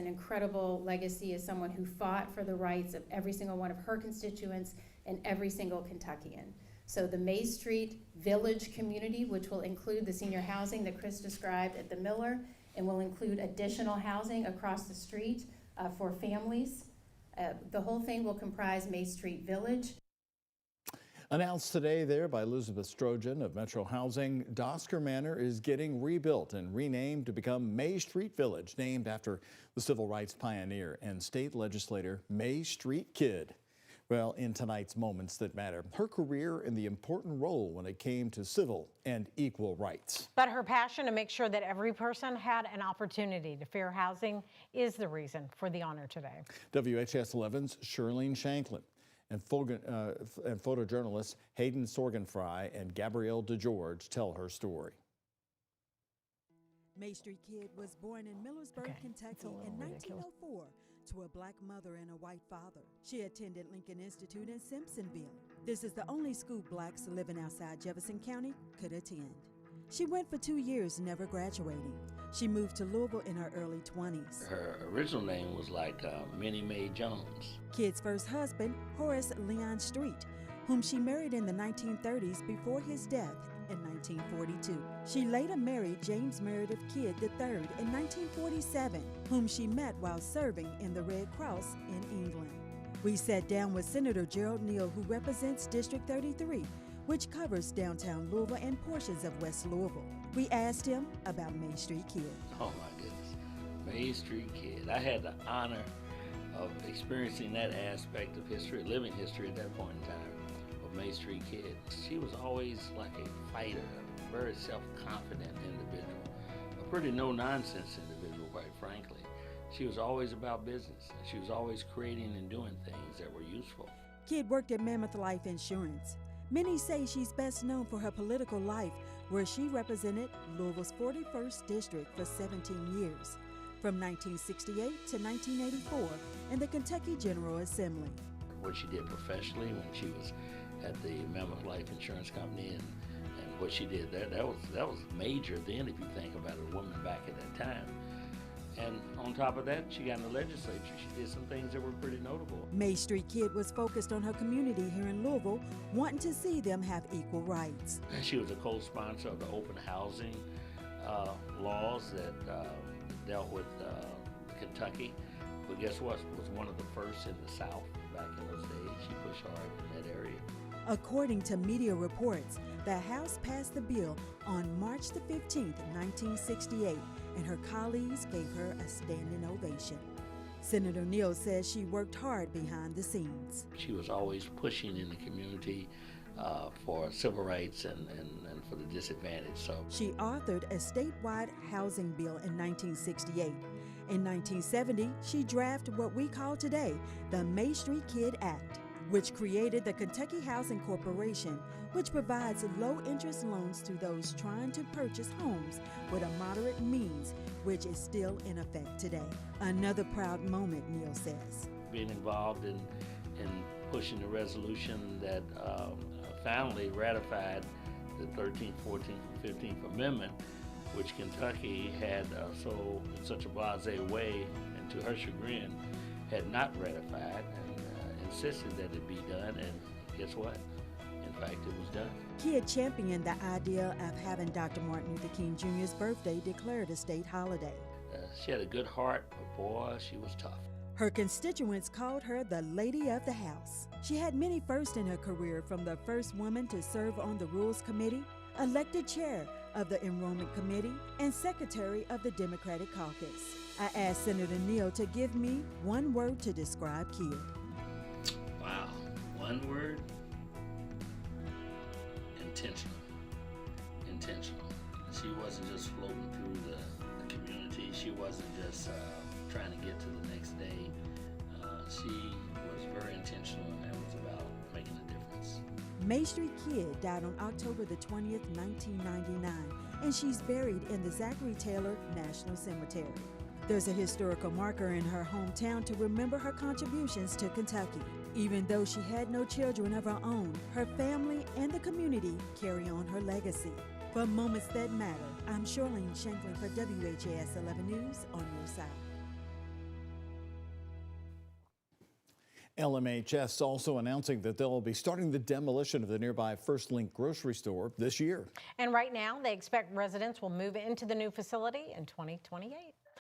an incredible legacy as someone who fought for the rights of every single one of her constituents and every single Kentuckian. So the Mae Street Village community, which will include the senior housing that Chris described at the Miller, and will include additional housing across the street for families. The whole thing will comprise Mae Street Village. Announced today there by Elizabeth Strojan of Metro Housing, Dosker Manor is getting rebuilt and renamed to become Mae Street Village, named after the civil rights pioneer and state legislator Mae Street Kidd. Well, in tonight's Moments That Matter, her career and the important role when it came to civil and equal rights. But her passion to make sure that every person had an opportunity to fair housing is the reason for the honor today. WHS 11's Shirlene Shanklin and photojournalists Hayden Sorgenfry and Gabrielle DeGeorge tell her story. Mae Street Kidd was born in Millersburg, Kentucky in 1904 to a black mother and a white father. She attended Lincoln Institute in Simpsonville. This is the only school blacks living outside Jefferson County could attend. She went for 2 years, never graduating. She moved to Louisville in her early 20s. Her original name was like Minnie Mae Jones. Kidd's first husband, Horace Leon Street, whom she married in the 1930s before his death in 1942. She later married James Meredith Kidd III in 1947, whom she met while serving in the Red Cross in England. We sat down with Senator Gerald Neal, who represents District 33, which covers downtown Louisville and portions of West Louisville. We asked him about Mae Street Kidd. Oh my goodness, Mae Street Kidd. I had the honor of experiencing that aspect of history, living history at that point in time of Mae Street Kidd. She was always like a fighter, a very self-confident individual, a pretty no-nonsense individual, quite frankly. She was always about business. She was always creating and doing things that were useful. Kidd worked at Mammoth Life Insurance. Many say she's best known for her political life, where she represented Louisville's 41st District for 17 years, from 1968 to 1984 in the Kentucky General Assembly. What she did professionally when she was at the Mammoth Life Insurance Company and what she did there, that was major then, if you think about it, a woman back at that time. And on top of that, she got in the legislature. She did some things that were pretty notable. Mae Street Kidd was focused on her community here in Louisville, wanting to see them have equal rights. She was a co-sponsor of the open housing laws that dealt with Kentucky. But guess what? Was one of the first in the South back in those days. She pushed hard in that area. According to media reports, the House passed the bill on March the 15th, 1968, and her colleagues gave her a standing ovation. Senator Neal says she worked hard behind the scenes. She was always pushing in the community for civil rights and for the disadvantaged. So she authored a statewide housing bill in 1968. In 1970, she drafted what we call today the Mae Street Kidd Act, which created the Kentucky Housing Corporation, which provides low-interest loans to those trying to purchase homes with a moderate means, which is still in effect today. Another proud moment, Neal says. Being involved in pushing the resolution that finally ratified the 13th, 14th, and 15th Amendment, which Kentucky had in such a blasé way, and to her chagrin, had not ratified, and insisted that it be done, and guess what? In fact, it was done. Kidd championed the idea of having Dr. Martin Luther King Jr.'s birthday declared a state holiday. She had a good heart, but boy, she was tough. Her constituents called her the Lady of the House. She had many firsts in her career, from the first woman to serve on the Rules Committee, elected chair of the Enrollment Committee, and secretary of the Democratic Caucus. I asked Senator Neal to give me one word to describe Kidd. Wow, one word? Intentional. Intentional. She wasn't just floating through the community. She wasn't just trying to get to the next day. She was very intentional, and that was about making a difference. Mae Street Kidd died on October the 20th, 1999, and she's buried in the Zachary Taylor National Cemetery. There's a historical marker in her hometown to remember her contributions to Kentucky. Even though she had no children of her own, her family and the community carry on her legacy. For Moments That Matter, I'm Shirlene Shanklin for WHAS 11 News on your side. LMHS also announcing that they'll be starting the demolition of the nearby First Link grocery store this year. And right now, they expect residents will move into the new facility in 2028.